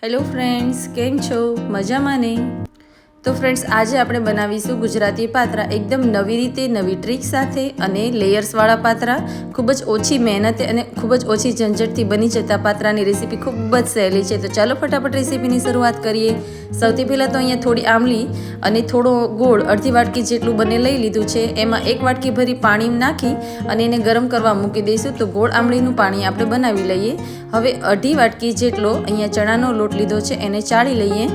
Hello friends, કેમ છો? મજામાં ને? તો ફ્રેન્ડ્સ, આજે આપણે બનાવીશું ગુજરાતી પાત્રા એકદમ નવી રીતે, નવી ટ્રીક સાથે અને લેયર્સવાળા પાત્રા. ખૂબ જ ઓછી મહેનતે અને ખૂબ જ ઓછી ઝંઝટથી બની જતા પાત્રાની રેસીપી ખૂબ જ સહેલી છે. તો ચાલો ફટાફટ રેસીપીની શરૂઆત કરીએ. સૌથી પહેલાં તો અહીંયા થોડી આમલી અને થોડો ગોળ અડધી વાટકી જેટલું બંને લઈ લીધું છે. એમાં એક વાટકી ભરી પાણી નાખી અને એને ગરમ કરવા મૂકી દઈશું. તો ગોળ આમલીનું પાણી આપણે બનાવી લઈએ. હવે અડધી વાટકી જેટલો અહીંયા ચણાનો લોટ લીધો છે, એને ચાળી લઈએ.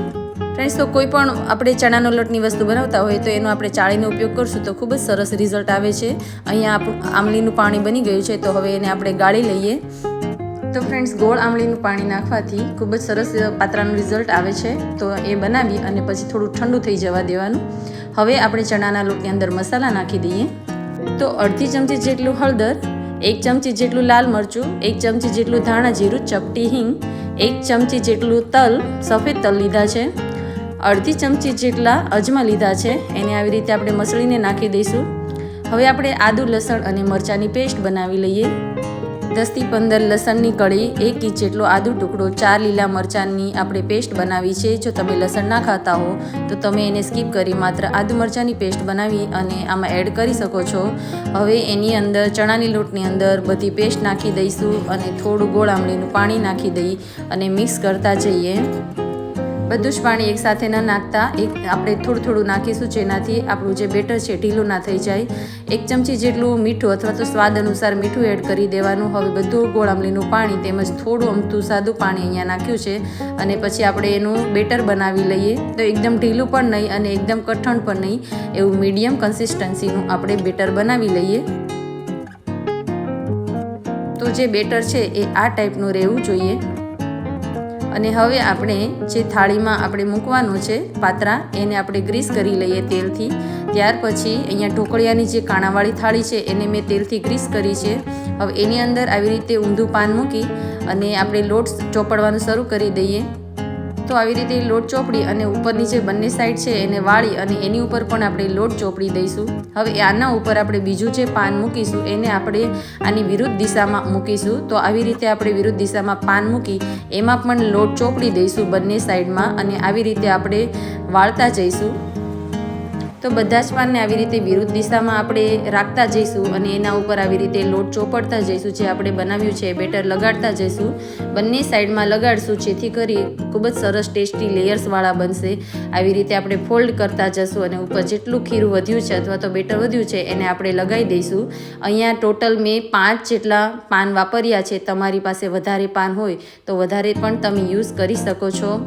ફ્રેન્ડ્સ, તો કોઈ પણ આપણે ચણાનો લોટની વસ્તુ બનાવતા હોય તો એનો આપણે ચાળીનો ઉપયોગ કરશું તો ખૂબ જ સરસ રિઝલ્ટ આવે છે. અહીંયા આપણું આમલીનું પાણી બની ગયું છે, તો હવે એને આપણે ગાળી લઈએ. તો ફ્રેન્ડ્સ, ગોળ આમલીનું પાણી નાખવાથી ખૂબ જ સરસ પાત્રાનું રિઝલ્ટ આવે છે. તો એ બનાવી અને પછી થોડું ઠંડુ થઈ જવા દેવાનું. હવે આપણે ચણાના લોટની અંદર મસાલા નાખી દઈએ. તો અડધી ચમચી જેટલું હળદર, 1 ચમચી જેટલું લાલ મરચું, 1 ચમચી જેટલું ધાણા જીરું, ચપટી હિંગ, 1 ચમચી જેટલું તલ, સફેદ તલ લીધા છે, અડધી ચમચી જેટલા અજમા લીધા છે. એને આવી રીતે આપણે મસળીને નાખી દઈશું. હવે આપણે આદુ, લસણ અને મરચાંની પેસ્ટ બનાવી લઈએ. 10 થી 15 લસણની કળી, 1 ઇંચ જેટલો આદુ ટુકડો, 4 લીલા મરચાંની આપણે પેસ્ટ બનાવી છે. જો તમે લસણ ના ખાતા હો તો તમે એને સ્કીપ કરી માત્ર આદુ મરચાંની પેસ્ટ બનાવી અને આમાં એડ કરી શકો છો. હવે એની અંદર ચણાની લોટની અંદર બધી પેસ્ટ નાખી દઈશું અને થોડું ગોળ આમલીનું પાણી નાખી દઈ અને મિક્સ કરતા જઈએ. બધું જ પાણી એકસાથે ન નાખતા આપણે થોડું થોડું નાખીશું, જેનાથી આપણું જે બેટર છે ઢીલું ના થઈ જાય. 1 ચમચી જેટલું મીઠું અથવા તો સ્વાદ અનુસાર મીઠું એડ કરી દેવાનું. હવે બધું ગોળ આમલીનું પાણી તેમજ થોડું અમથું સાદું પાણી અહીંયા નાખ્યું છે અને પછી આપણે એનું બેટર બનાવી લઈએ. તો એકદમ ઢીલું પણ નહીં અને એકદમ કઠણ પણ નહીં, એવું મીડિયમ કન્સિસ્ટન્સીનું આપણે બેટર બનાવી લઈએ. તો જે બેટર છે એ આ ટાઈપનું રહેવું જોઈએ. અને હવે આપણે જે થાળીમાં આપણે મૂકવાનું છે પાત્રા, એને આપણે ગ્રીસ કરી લઈએ તેલથી. ત્યાર પછી અહીંયા ઢોકળિયાની જે કાણાવાળી થાળી છે એને મેં તેલથી ગ્રીસ કરી છે. હવે એની અંદર આવી રીતે ઊંધું પાન મૂકી અને આપણે લોટ ચોપડવાનું શરૂ કરી દઈએ. તો આવી રીતે લોટ ચોપડી અને ઉપરની જે બંને સાઈડ છે એને વાળી અને એની ઉપર પણ આપણે લોટ ચોપડી દઈશું. હવે આના ઉપર આપણે બીજું જે પાન મૂકીશું એને આપણે આની વિરુદ્ધ દિશામાં મૂકીશું. તો આવી રીતે આપણે વિરુદ્ધ દિશામાં પાન મૂકી એમાં પણ લોટ ચોપડી દઈશું બંને સાઈડમાં અને આવી રીતે આપણે વાળતા જઈશું. તો બધા જ પાનને આવી રીતે વિરુદ્ધ દિશામાં આપણે રાખતા જઈશું અને એના ઉપર આવી રીતે લોટ ચોપડતા જઈશું. જે આપણે બનાવ્યું છે એ બેટર લગાડતા જઈશું. બંને સાઈડમાં લગાડશું જેથી કરી ખૂબ જ સરસ ટેસ્ટી લેયર્સવાળા બનશે. આવી રીતે આપણે ફોલ્ડ કરતા જશું અને ઉપર જેટલું ખીરું વધ્યું છે અથવા તો બેટર વધ્યું છે એને આપણે લગાવી દઈશું. અહીંયા ટોટલ મેં 5 જેટલા પાન વાપર્યા છે. તમારી પાસે વધારે પાન હોય તો વધારે પણ તમે યુઝ કરી શકો છો.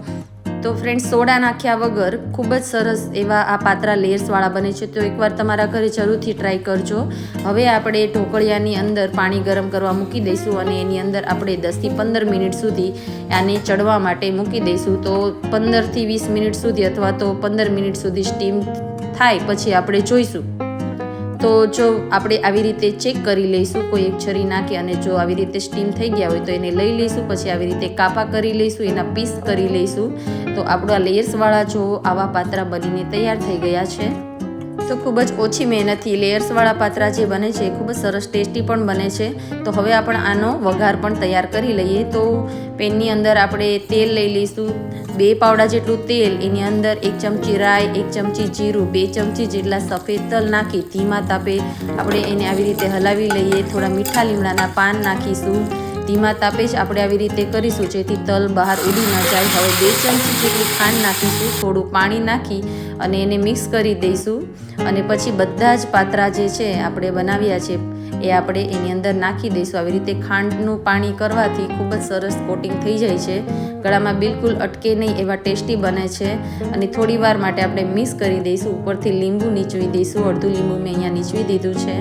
તો ફ્રેન્ડ્સ, સોડા નાખ્યા વગર ખૂબ જ સરસ એવા આ પાત્રા લેયર્સવાળા બને છે. તો એકવાર તમારા ઘરે જરૂરથી ટ્રાય કરજો. હવે આપણે ઢોકળિયાની અંદર પાણી ગરમ કરવા મૂકી દઈશું અને એની અંદર આપણે 10 થી 15 મિનિટ સુધી આને ચડવા માટે મૂકી દઈશું. તો 15 થી 20 મિનિટ સુધી અથવા તો 15 મિનિટ સુધી સ્ટીમ થાય પછી આપણે જોઈશું. તો જો આપણે આવી રીતે ચેક કરી લઈશું કોઈ એક છરી નાખી અને જો આવી રીતે સ્ટીમ થઈ ગયા હોય તો એને લઈ લઈશું. પછી આવી રીતે કાપા કરી લઈશું, એના પીસ કરી લઈશું. તો આપણા લેયર્સવાળા જો આવા પાત્રા બનીને તૈયાર થઈ ગયા છે. તો ખૂબ જ ઓછી મહેનતથી લેયર્સવાળા પાત્રા જે બને છે ખૂબ જ સરસ ટેસ્ટી પણ બને છે. તો હવે આપણે આનો વઘાર પણ તૈયાર કરી લઈએ. તો પેનની અંદર આપણે તેલ લઈ લઈશું, 2 પાવડા જેટલું તેલ. એની અંદર 1 ચમચી રાઈ, 1 ચમચી જીરું, 2 ચમચી જેટલા સફેદ તલ નાખી ધીમા તાપે આપણે એને આવી રીતે હલાવી લઈએ. થોડા મીઠા લીમડાના પાન નાખીશું. ધીમા તાપે જ આપણે આવી રીતે કરીશું જેથી તલ બહાર ઉડી ન જાય. હવે 2 ચમચી જેટલી ખાંડ નાખીશું, થોડું પાણી નાખી અને એને મિક્સ કરી દઈશું. અને પછી બધા જ પાત્રા જે છે આપણે બનાવ્યા છે એ આપણે એની અંદર નાખી દઈશું. આવી રીતે ખાંડનું પાણી કરવાથી ખૂબ જ સરસ કોટિંગ થઈ જાય છે. ગળામાં બિલકુલ અટકે નહીં એવા ટેસ્ટી બને છે. અને થોડી વાર માટે આપણે મિક્સ કરી દઈશું. ઉપરથી લીંબુ નીચવી દઈશું. અડધું લીંબુ મેં અહીંયા નીચવી દીધું છે.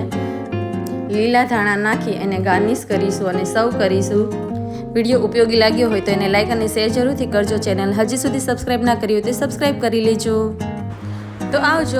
લીલા ધાણા નાખી એને ગાર્નિશ કરીશું અને સર્વ કરીશું. વિડીયો ઉપયોગી લાગ્યો હોય તો એને લાઇક અને શેર જરૂરથી કરજો. ચેનલ હજી સુધી સબસ્ક્રાઈબ ના કરી હોય તો સબસ્ક્રાઈબ કરી લેજો. તો આવજો.